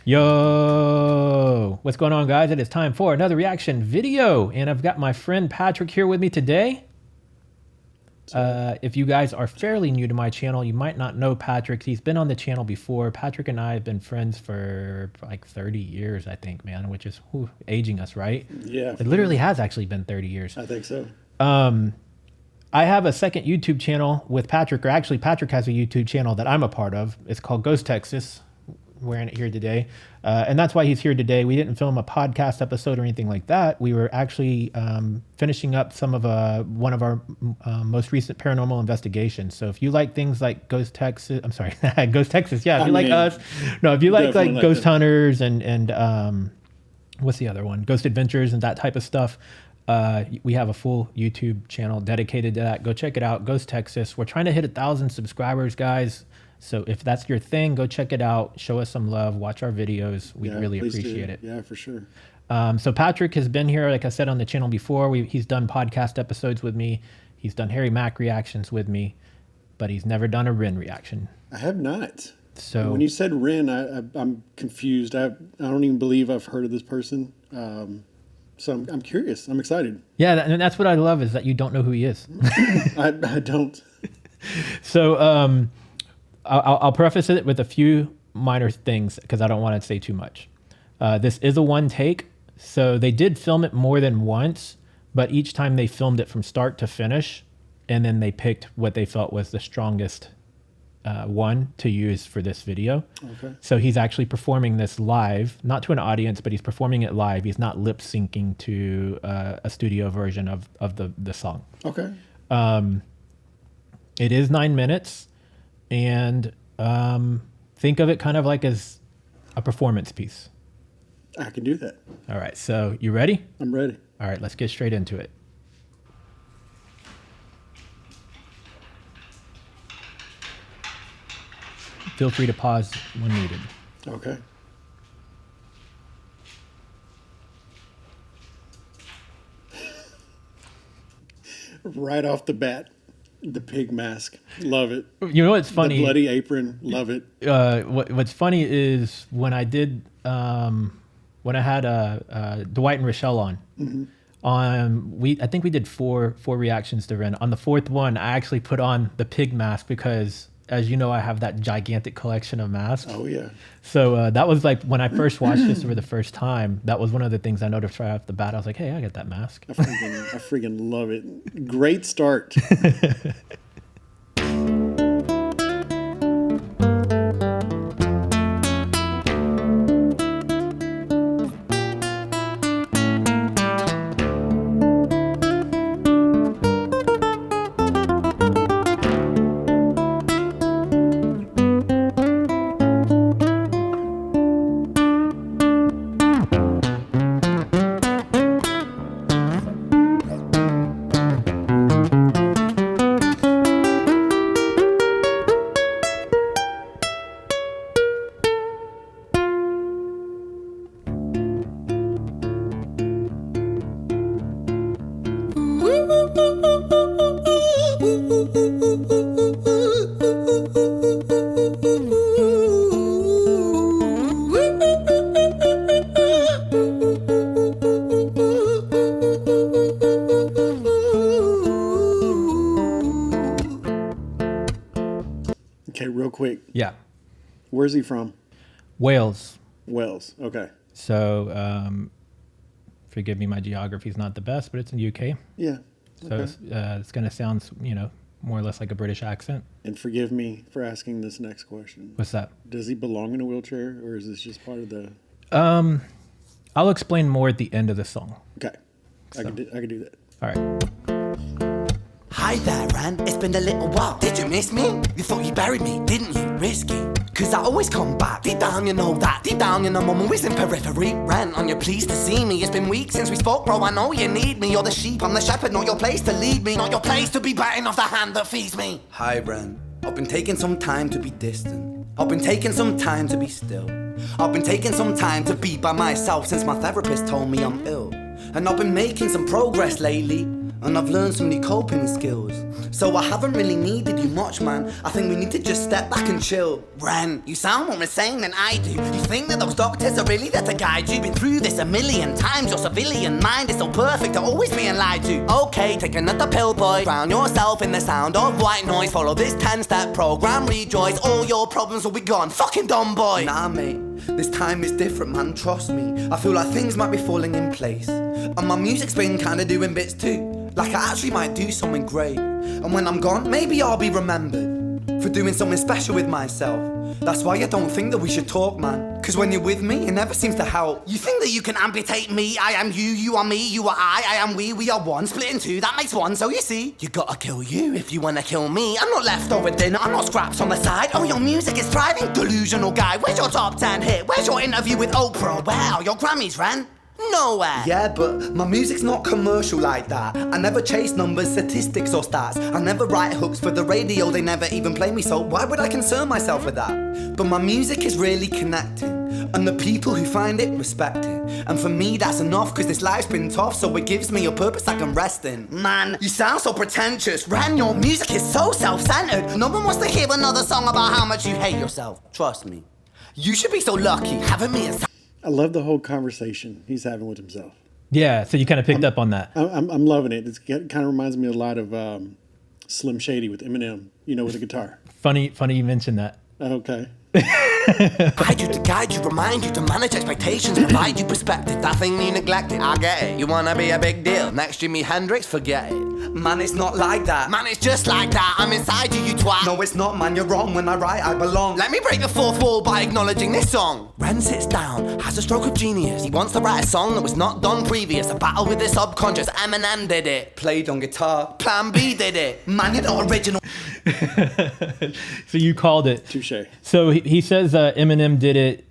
Yo, what's going on, guys? It is time for another reaction video, and I've got my friend Patrick here with me today. If you guys are fairly new to my channel, you might not know Patrick. He's been on the channel before. Patrick and I have been friends for like 30 years, I think, man, which is aging us, right? Yeah. It literally has actually been 30 years. I think so. I have a second YouTube channel with Patrick, or actually Patrick has a YouTube channel that I'm a part of. It's called Ghost Texas. Wearing it here today. And that's why he's here today. We didn't film a podcast episode or anything like that. We were actually finishing up some of one of our most recent paranormal investigations. So if you like things like Ghost Texas, I'm sorry, Ghost Texas. Yeah. If you like us, no, if you like Ghost Hunters and what's the other one? Ghost Adventures and that type of stuff. We have a full YouTube channel dedicated to that. Go check it out. Ghost Texas. We're trying to hit 1,000 subscribers, guys. So if that's your thing, go check it out. Show us some love. Watch our videos. We'd really appreciate it. Yeah, for sure. So Patrick has been here, like I said, on the channel before. He's done podcast episodes with me. He's done Harry Mack reactions with me, but he's never done a Ren reaction. I have not. So when you said Ren, I'm confused. I don't even believe I've heard of this person. So I'm curious. I'm excited. Yeah, and that's what I love is that you don't know who he is. I don't. So I'll preface it with a few minor things because I don't want to say too much. This is a one take, so they did film it more than once, but each time they filmed it from start to finish, and then they picked what they felt was the strongest one to use for this video. Okay. So he's actually performing this live, not to an audience, but he's performing it live. He's not lip syncing to a studio version of the song. Okay. It is 9 minutes. And think of it kind of like as a performance piece. I can do that. All right. So you ready? I'm ready. All right. Let's get straight into it. Feel free to pause when needed. Okay. Right off the bat. The pig mask. Love it. You know what's funny? The bloody apron. Love it. What's funny is when I did, when I had Dwight and Rochelle on, I think we did four reactions to Ren. On the fourth one, I actually put on the pig mask because, as you know, I have that gigantic collection of masks. Oh, yeah. So that was like when I first watched this for the first time, that was one of the things I noticed right off the bat. I was like, hey, I got that mask. I freaking love it. Great start. Okay, real quick. Yeah. Where's he from? Wales. Okay. So, forgive me, my geography's not the best, but it's in the UK. Yeah. So it's going to sound, more or less like a British accent. And forgive me for asking this next question. What's that? Does he belong in a wheelchair, or is this just part of the... I'll explain more at the end of the song. Okay. I can do that. All right. Hi there, Ren. It's been a little while. Did you miss me? You thought you buried me, didn't you? Risky. Cause I always come back. Deep down, you know that. Deep down, you know I'm always in periphery. Ren, on your pleased to see me. It's been weeks since we spoke, bro. I know you need me. You're the sheep, I'm the shepherd. Not your place to lead me. Not your place to be biting off the hand that feeds me. Hi, Ren. I've been taking some time to be distant. I've been taking some time to be still. I've been taking some time to be by myself since my therapist told me I'm ill. And I've been making some progress lately. and I've learned some new coping skills. So I haven't really needed you much, man. I think we need to just step back and chill. Ren, you sound more insane than I do. You think that those doctors are really there to guide you? Been through this a million times, your civilian mind is so perfect to always being lied to. Okay, take another pill, boy. Drown yourself in the sound of white noise. Follow this 10-step program, rejoice. All your problems will be gone. Fucking dumb boy. Nah, mate, this time is different, man, trust me. I feel like things might be falling in place, and my music's been kinda doing bits too. Like I actually might do something great, and when I'm gone, maybe I'll be remembered for doing something special with myself. That's why I don't think that we should talk, man, cause when you're with me, it never seems to help. You think that you can amputate me? I am you, you are me, you are I am we are one. Split in two, that makes one, so you see, you gotta kill you if you wanna kill me. I'm not leftover dinner, I'm not scraps on the side. Oh, your music is thriving, delusional guy. Where's your top 10 hit? Where's your interview with Oprah? Where are your Grammys, Ren? Nowhere. Yeah, but my music's not commercial like that. I never chase numbers, statistics or stats. I never write hooks for the radio, they never even play me, so why would I concern myself with that? But my music is really connecting, and the people who find it respect it. And for me that's enough, cause this life's been tough, so it gives me a purpose I can rest in. Man, you sound so pretentious. Ren, your music is so self-centered. No one wants to hear another song about how much you hate yourself. Trust me. You should be so lucky having me as I love the whole conversation he's having with himself. Yeah, so you kind of picked up on that. I'm loving it. It kind of reminds me a lot of Slim Shady with Eminem, you know, with the guitar. Funny you mentioned that. Okay. Guide you to guide you, remind you to manage expectations, provide you perspective. That thing you neglected, I get it. You wanna be a big deal, next Jimi Hendrix, forget it. Man, it's not like that. Man, it's just like that. I'm inside you, you twat. No, it's not, man, you're wrong. When I write, I belong. Let me break the fourth wall by acknowledging this song. Ren sits down, has a stroke of genius. He wants to write a song that was not done previous. A battle with the subconscious, Eminem did it. Played on guitar, Plan B did it. Man, you're not original. So you called it. Touche. So he says Eminem did it,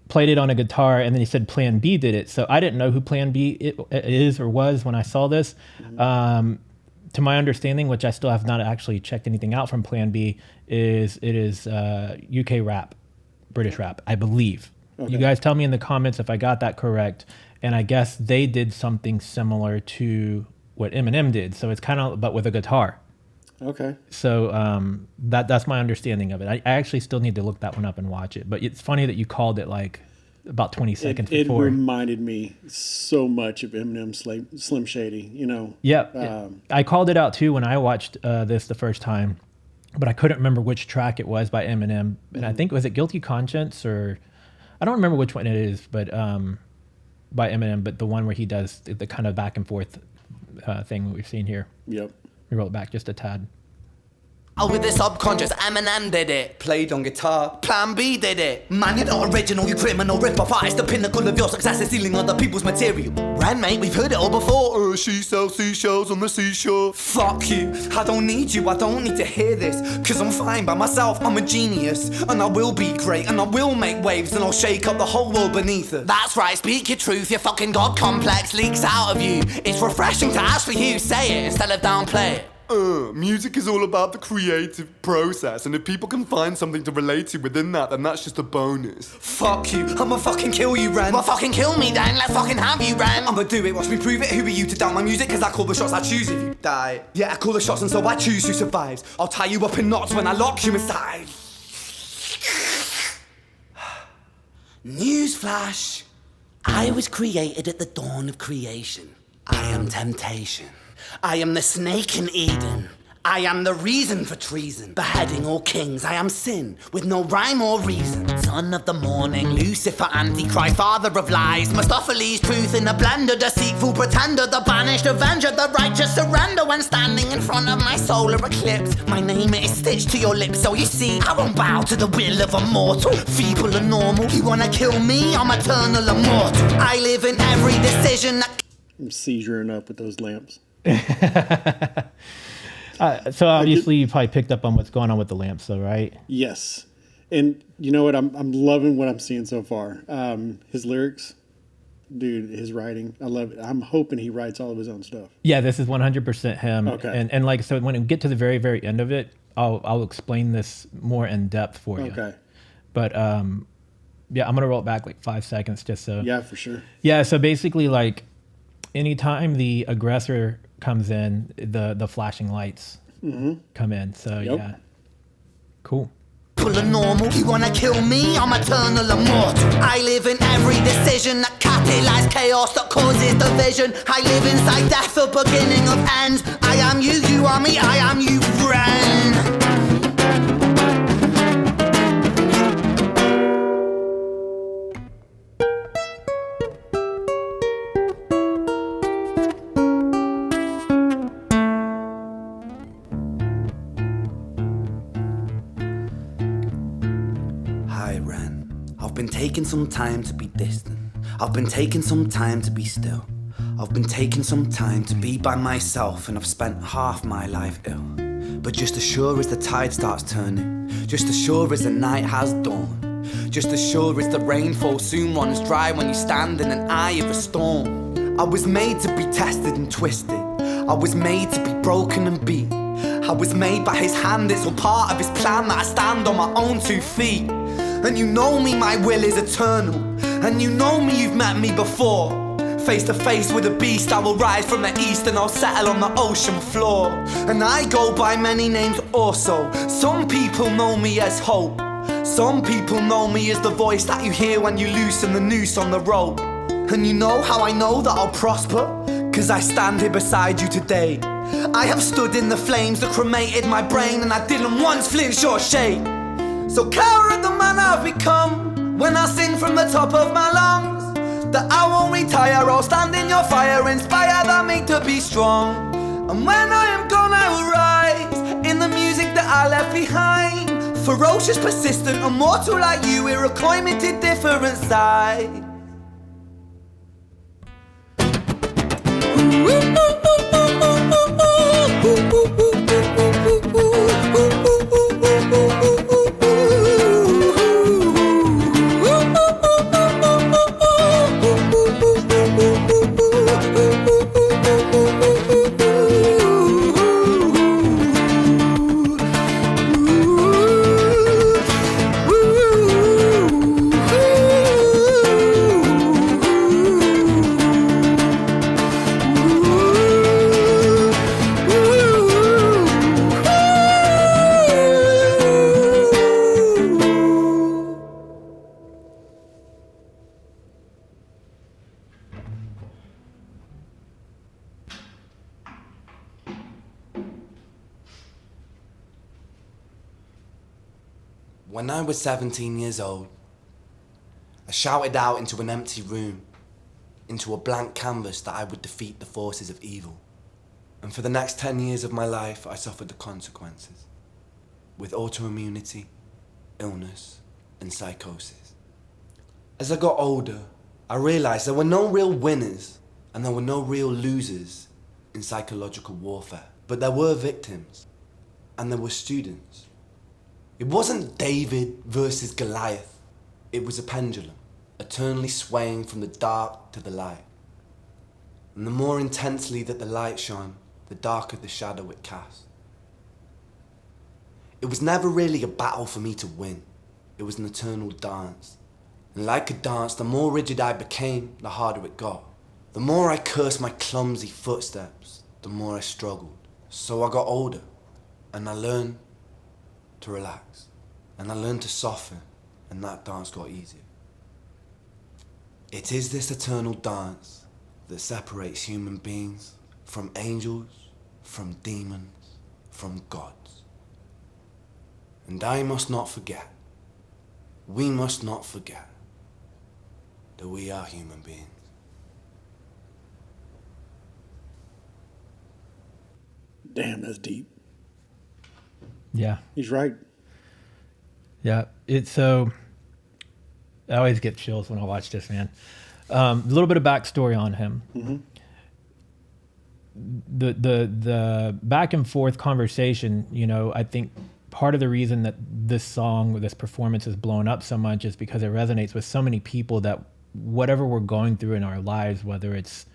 played it on a guitar, and then he said Plan B did it. So I didn't know who Plan B is or was when I saw this. To my understanding, which I still have not actually checked anything out from Plan B, is it is UK rap, British rap, I believe. Okay. You guys tell me in the comments if I got that correct. And I guess they did something similar to what Eminem did. So it's kind of, but with a guitar. Okay. So that's my understanding of it. I actually still need to look that one up and watch it. But it's funny that you called it like about 20 seconds before. It reminded me so much of Eminem Slim Shady, you know. Yeah. I called it out too when I watched this the first time, but I couldn't remember which track it was by Eminem. And I think, was it Guilty Conscience, or I don't remember which one it is, but by Eminem, but the one where he does the kind of back and forth thing we've seen here. Yep. We roll it back just a tad. Oh, with the subconscious, Eminem did it. Played on guitar, Plan B did it. Man, you're not original, you criminal rip-off artist. The pinnacle of your success is stealing other people's material. Ren, mate, we've heard it all before. She sells seashells on the seashore. Fuck you, I don't need you, I don't need to hear this. Cause I'm fine by myself, I'm a genius. And I will be great, and I will make waves, and I'll shake up the whole world beneath us. That's right, speak your truth, your fucking God complex leaks out of you. It's refreshing to actually hear you say it instead of downplay it. Music is all about the creative process, and if people can find something to relate to within that, then that's just a bonus. Fuck you, I'ma fucking kill you, Ren. Well, fucking kill me then, let's fucking have you, Ren. I'ma do it, watch me prove it. Who are you to doubt my music? Cause I call the shots, I choose if you die. Yeah, I call the shots and so I choose who survives. I'll tie you up in knots when I lock you inside. Newsflash, I was created at the dawn of creation. I am temptation. I am the snake in Eden. I am the reason for treason. Beheading all kings, I am sin, with no rhyme or reason. Son of the morning, Lucifer, Antichrist, father of lies. Mephistophelies, truth in a blender, deceitful pretender, the banished avenger, the righteous surrender. When standing in front of my solar eclipse, my name is stitched to your lips. So you see, I won't bow to the will of a mortal, feeble and normal. You wanna kill me? I'm eternal immortal. I live in every decision that... I'm seizuring up with those lamps. So obviously you probably picked up on what's going on with the lamps, though, right? Yes, and you know what? I'm loving what I'm seeing so far. His lyrics, dude, his writing, I love it. I'm hoping he writes all of his own stuff. Yeah, this is 100% him. Okay. And like, so when we get to the very, very end of it, I'll explain this more in depth for you. Okay. But yeah, I'm gonna roll it back like 5 seconds just so. Yeah, for sure. Yeah, so basically, like, anytime the aggressor comes in, the flashing lights come in. So yeah, cool. Full of normal, you wanna kill me? I'm eternal immortal. I live in every decision that catalyzes chaos, that causes division. I live inside death, the beginning of ends. I am you, you are me, I am you, Ren. Hi, Ren. I've been taking some time to be distant. I've been taking some time to be still. I've been taking some time to be by myself, and I've spent half my life ill. But just as sure as the tide starts turning, just as sure as the night has dawned, just as sure as the rainfall soon runs dry when you stand in an eye of a storm. I was made to be tested and twisted. I was made to be broken and beat. I was made by his hand, it's all part of his plan that I stand on my own 2 feet. And you know me, my will is eternal. And you know me, you've met me before. Face to face with a beast, I will rise from the east and I'll settle on the ocean floor. And I go by many names also. Some people know me as hope. Some people know me as the voice that you hear when you loosen the noose on the rope. And you know how I know that I'll prosper? 'Cause I stand here beside you today. I have stood in the flames that cremated my brain, and I didn't once flinch or shake. So coward the man I've become, when I sing from the top of my lungs, that I won't retire, I'll stand in your fire, inspired by me to be strong. And when I am gone I will rise, in the music that I left behind. Ferocious, persistent, immortal like you, we're acclimated different sides. When I was 17 years old, I shouted out into an empty room, into a blank canvas, that I would defeat the forces of evil. And for the next 10 years of my life, I suffered the consequences, with autoimmunity, illness, and psychosis. As I got older, I realized there were no real winners and there were no real losers in psychological warfare, but there were victims and there were students. It wasn't David versus Goliath. It was a pendulum, eternally swaying from the dark to the light. And the more intensely that the light shone, the darker the shadow it cast. It was never really a battle for me to win. It was an eternal dance. And like a dance, the more rigid I became, the harder it got. The more I cursed my clumsy footsteps, the more I struggled. So I got older, and I learned to relax, and I learned to soften, and that dance got easier. It is this eternal dance that separates human beings from angels, from demons, from gods. And I must not forget, we must not forget, that we are human beings. Damn, that's deep. Yeah. He's right. Yeah. It's so, I always get chills when I watch this, man. A little bit of backstory on him. Mm-hmm. The back and forth conversation, you know, I think part of the reason that this song, this performance is blown up so much is because it resonates with so many people that whatever we're going through in our lives, whether it's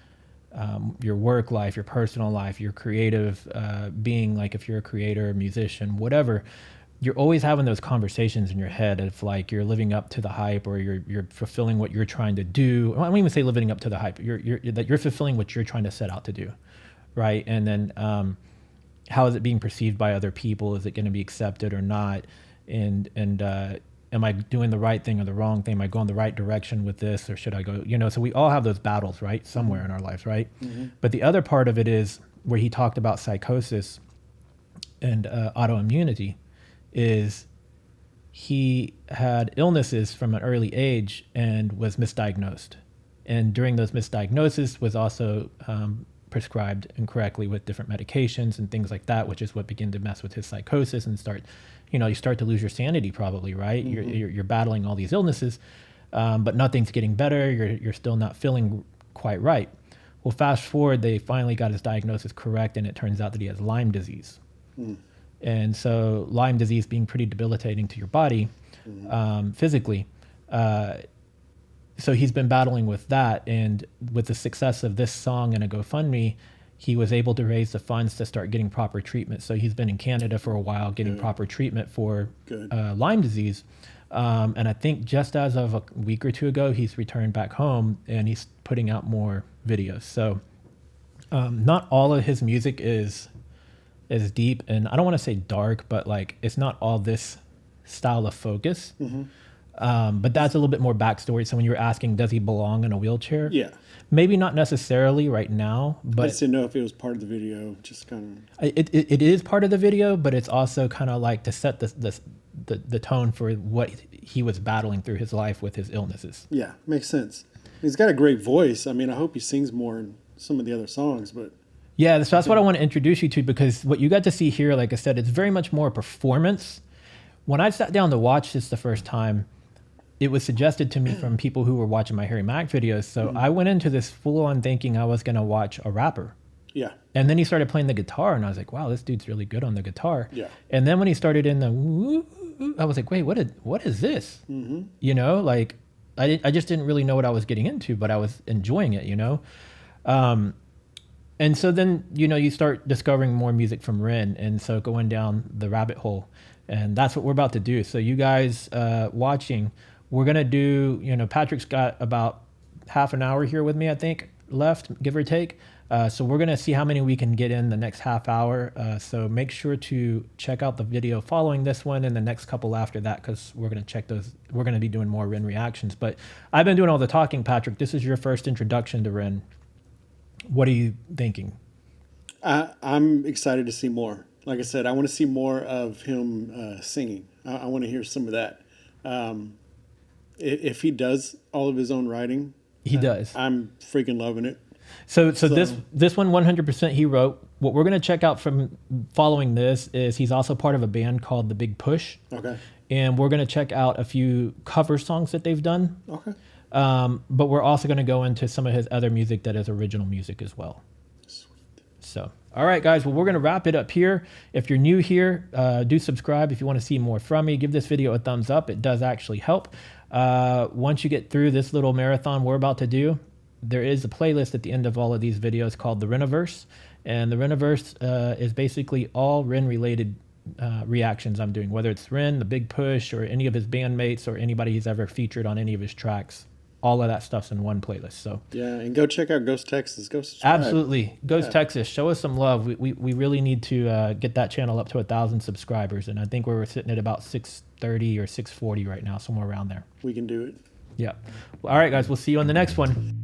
your work life, your personal life, your creative being, like if you're a creator, musician, whatever, you're always having those conversations in your head of like you're living up to the hype, or you're fulfilling what you're trying to do. I don't even say living up to the hype. You're fulfilling what you're trying to set out to do, right? And then how is it being perceived by other people? Is it going to be accepted or not? And am I doing the right thing or the wrong thing? Am I going the right direction with this, or should I go? So we all have those battles, right, somewhere in our lives, right? But the other part of it is where he talked about psychosis and autoimmunity. Is he had illnesses from an early age and was misdiagnosed, and during those misdiagnoses was also prescribed incorrectly with different medications and things like that, which is what began to mess with his psychosis and you start to lose your sanity probably, right? You're battling all these illnesses, but nothing's getting better. You're still not feeling quite right. Well, fast forward, they finally got his diagnosis correct, and it turns out that he has Lyme disease. And so Lyme disease being pretty debilitating to your body physically. So he's been battling with that. And with the success of this song and a GoFundMe, he was able to raise the funds to start getting proper treatment. So he's been in Canada for a while getting proper treatment for Lyme disease. And I think just as of a week or two ago, he's returned back home and he's putting out more videos. So not all of his music is deep, and I don't want to say dark, but like it's not all this style of focus. But that's a little bit more backstory. So when you were asking, does he belong in a wheelchair? Yeah. Maybe not necessarily right now, but I just didn't know if it was part of the video. Just kind of it is part of the video, but it's also kind of like to set the tone for what he was battling through his life with his illnesses. Yeah, makes sense. He's got a great voice. I mean, I hope he sings more in some of the other songs, but yeah, so that's what I want to introduce you to, because what you got to see here, like I said, it's very much more a performance. When I sat down to watch this the first time, it was suggested to me from people who were watching my Harry Mack videos. So I went into this full on thinking I was going to watch a rapper. Yeah. And then he started playing the guitar, and I was like, wow, this dude's really good on the guitar. Yeah. And then when he started in the woo, I was like, wait, what is this? Like I just didn't really know what I was getting into, but I was enjoying it, And so then, you start discovering more music from Ren. And so going down the rabbit hole, and that's what we're about to do. So you guys watching, we're going to do, Patrick's got about half an hour here with me, I think, left, give or take. So we're going to see how many we can get in the next half hour. So make sure to check out the video following this one and the next couple after that, because we're going to check those. We're going to be doing more Ren reactions. But I've been doing all the talking, Patrick. This is your first introduction to Ren. What are you thinking? I'm excited to see more. Like I said, I want to see more of him singing. I want to hear some of that. If he does all of his own writing, he does. I'm freaking loving it. So this one 100% he wrote. What we're going to check out from following this is he's also part of a band called The Big Push. Okay. And we're going to check out a few cover songs that they've done. Okay. But we're also going to go into some of his other music that is original music as well. Sweet. So, all right, guys. Well, we're going to wrap it up here. If you're new here, do subscribe. If you want to see more from me, give this video a thumbs up. It does actually help. Once you get through this little marathon we're about to do, there is a playlist at the end of all of these videos called the Reniverse. And the Reniverse is basically all Ren-related reactions I'm doing, whether it's Ren, The Big Push, or any of his bandmates, or anybody he's ever featured on any of his tracks. All of that stuff's in one playlist. So yeah, and go check out Ghost Texas. Go subscribe. Absolutely. Ghost Texas. Show us some love. We really need to get that channel up to 1,000 subscribers. And I think we're sitting at about 630 or 640 right now, somewhere around there. We can do it. Yeah. Well, all right, guys. We'll see you on the next one.